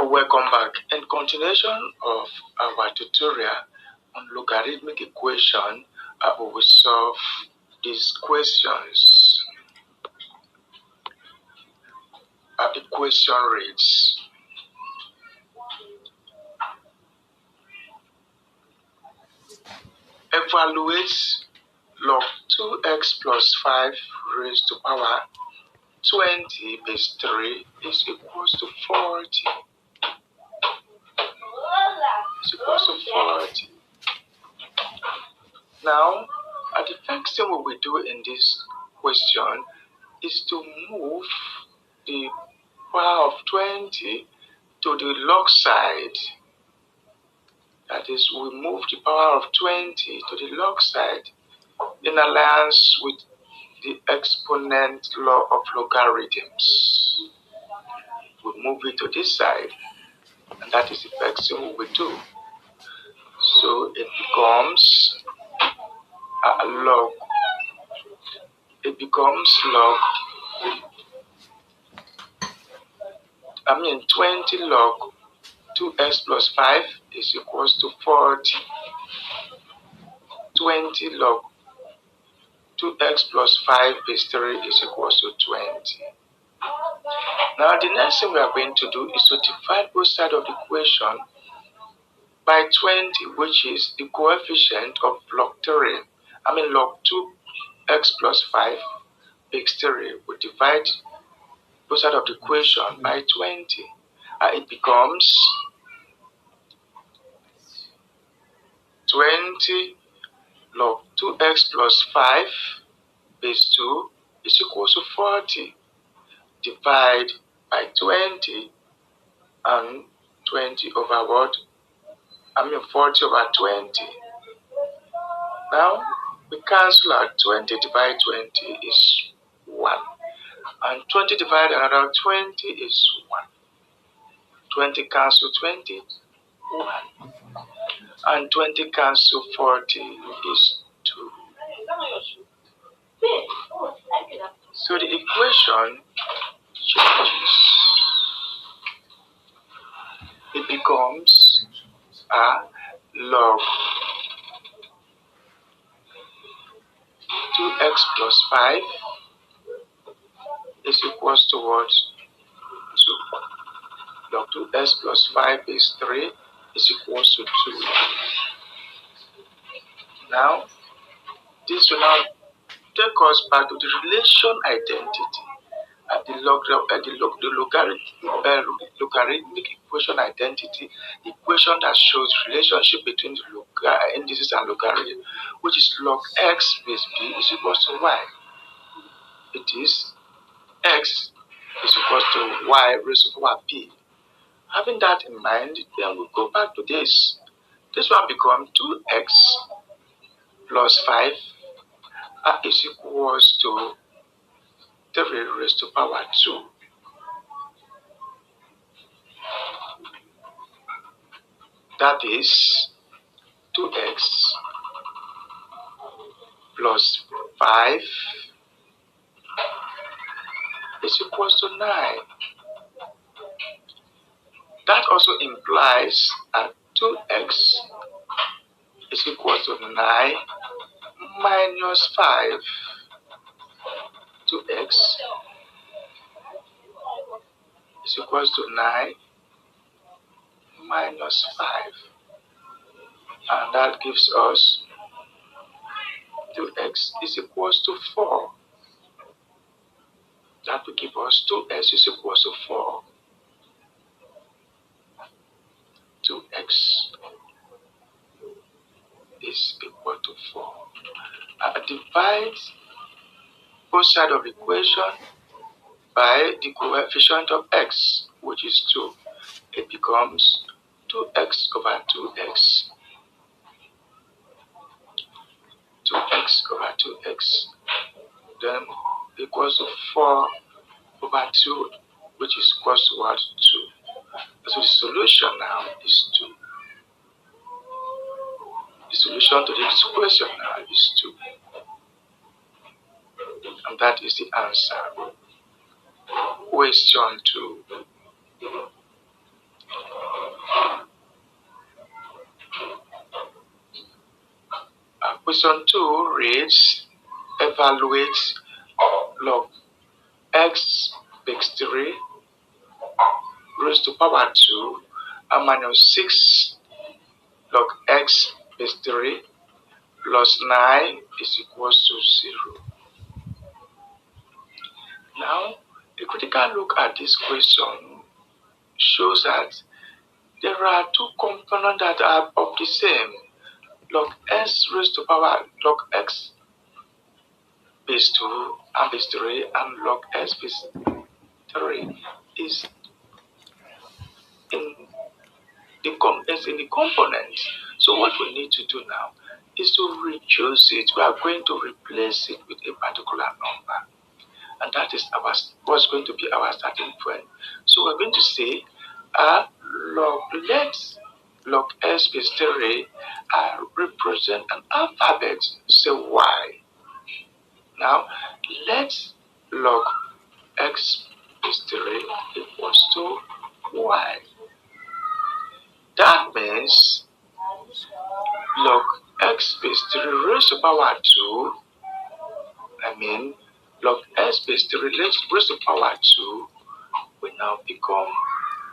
Welcome back. In continuation of our tutorial on logarithmic equation, we will solve these questions. The question reads: evaluate log 2x plus 5 raised to power 20 base 3 is equals to 40. Is equals to 40. Now, the first thing we will do in this question is to move the power of 20 to the log side. That is, we move the power of 20 to the log side in alliance with the exponent law of logarithms. We move it to this side, and that is the first thing we will do. So it becomes log. It becomes log. 20 log 2x plus 5 is equals to 40. 20 log 2x plus 5 base 3 is equals to 20. Now the next thing we are going to do is to divide both sides of the equation by 20, which is the coefficient of log 3. Log 2x plus 5 base 3. We divide both sides of the equation by 20. It becomes 20 log 2x plus 5 base 2 is equals to 40. Divide by 20 and 20 over what? 40 over 20. Now we cancel out 20 divided 20 is 1. And 20 divided another 20 is 1. 20 cancel 20, 1. And 20 cancel 40 is 2. So the equation changes. It becomes a log 2x plus 5 is equals to what? 2. Log 2x plus 5 is 3 is equals to 2. Now, this will now take us back to the relation identity. The logarithmic equation identity, the equation that shows relationship between the indices and logarithm, which is log x base b is equals to y. It is x is equals to y raised to power b. Having that in mind, then we go back to this. This one becomes 2x plus 5 is equals to 3 raised to power 2. That is 2x plus 5 is equals to 9. That also implies that 2x is equals to 9 minus 5. 2x is equals to 9 minus 5. And that gives us 2x is equals to 4. That will give us 2x is equals to 4. 2x is equal to 4. Divide both sides of the equation by the coefficient of x, which is 2. It becomes 2x over 2x. 2x over 2x. Then equals to 4 over 2, which is equals to what? 2. So the solution now is 2. The solution to this question now is 2. And that is the answer. Question 2. Question 2 reads, evaluate log x base 3 raised to power 2 and minus 6 log x base 3 plus 9 is equals to 0. Now, a critical look at this question shows that there are two components that are of the same. Log s raised to power log x base 2 and base 3 and log s base 3 is in the component. So what we need to do now is to reduce it. We are going to replace it with a particular number. And that is what's going to be our starting point. So we're going to say log s base 3 represent an alphabet, say y. Now let log x base 3 equals to y. That means log x base 3 raised to power 2, log s base 3 raised to power 2 will now become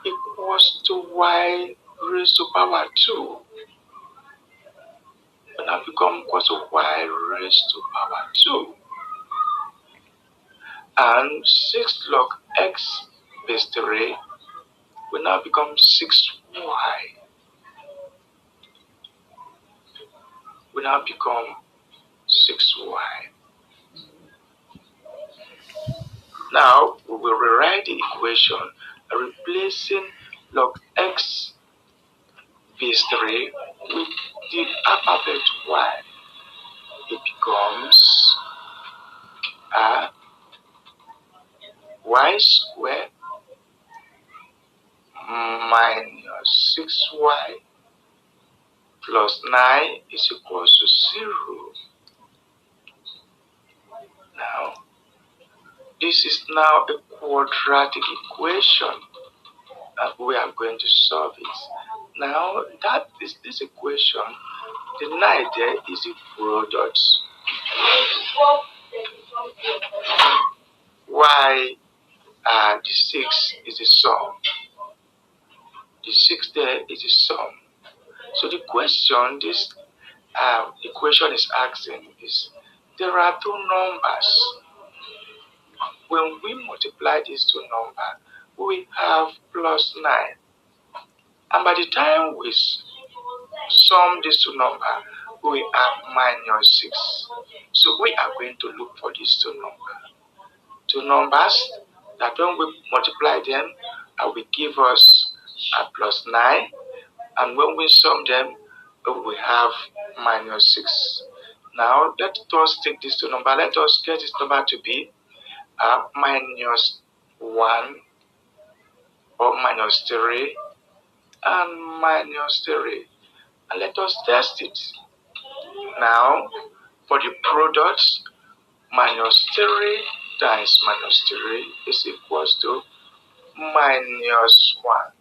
equals to y raised to power 2. Will now become equals to y raised to power 2. And 6 log x base 3 will now become 6y. Will now become 6y. Now we will rewrite the equation replacing log x base 3 with the alphabet y. It becomes y squared minus 6y plus 9 is equals to 0. Now, this is now a quadratic equation and we are going to solve it. Now, that is this equation, the 9 there is a product. Y, the 6 is the sum. The 6 there is the sum. So the question this equation is asking is, there are two numbers. When we multiply these two numbers, we have plus 9. And by the time we sum these two numbers, we have minus 6. So we are going to look for these two numbers. Two numbers that when we multiply them, will give us a plus 9. And when we sum them, we have minus 6. Now let us take these two numbers. Let us get this number to be minus 1 or minus 3 and minus 3. And let us test it. Now for the product, minus 3 times minus 3 is equals to minus 1.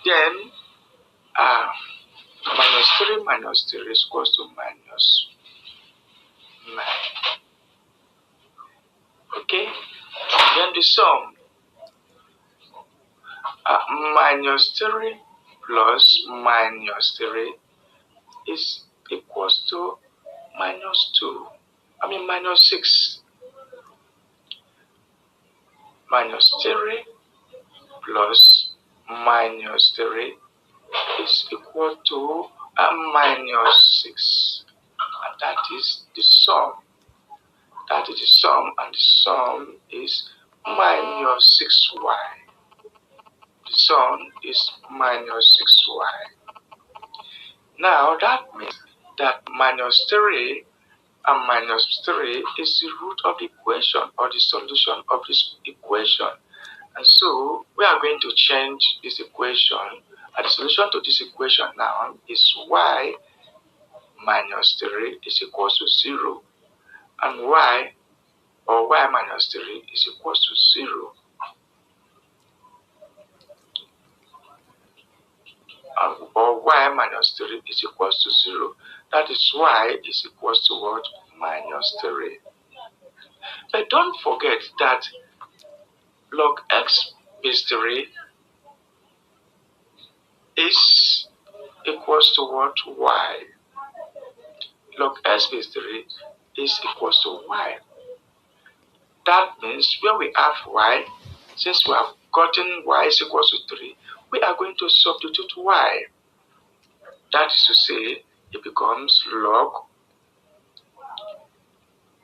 Then minus 3 is equals to minus 9. Okay? Then the sum, minus 3 plus minus 3 is equals to minus 6. Minus 3 plus minus 3 is equal to minus 6. And that is the sum. That is the sum, and the sum is minus 6y. The sum is minus 6y. Now that means that minus 3 and minus 3 is the root of the equation or the solution of this equation. And so we are going to change this equation. And the solution to this equation now is y minus 3 is equals to 0. And y minus 3 is equals to 0. or y minus 3 is equals to 0. That is y is equals to what? Minus 3. But don't forget that log x base 3 is equals to what? Y. Log x base 3 is equals to y. That means when we have y, since we have gotten y is equals to 3, we are going to substitute y. That is to say, it becomes log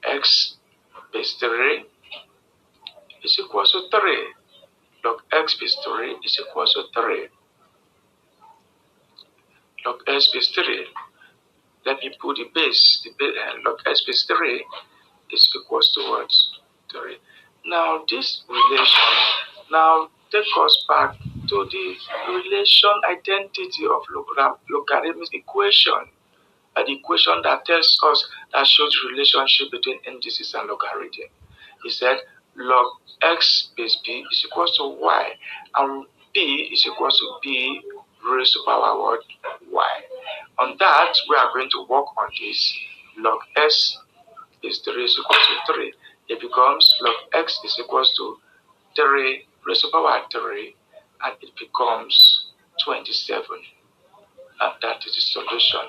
x base 3 is equals to 3. Log x base 3 is equals to 3. Log x base 3. Let me put the base. Log x base 3 is equals to what? 3. Now this relation now take us back to the relation identity of logarithmic equation. The equation that tells us, that shows the relationship between indices and logarithm. He said log x base b is equals to y, and b is equals to b raised to power what? Y. On that, we are going to work on this. Log x is 3 is equals to 3. It becomes log x is equals to 3 raised to power 3, and it becomes 27. And that is the solution.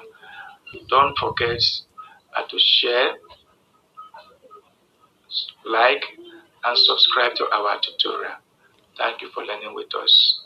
Don't forget to share, like, and subscribe to our tutorial. Thank you for learning with us.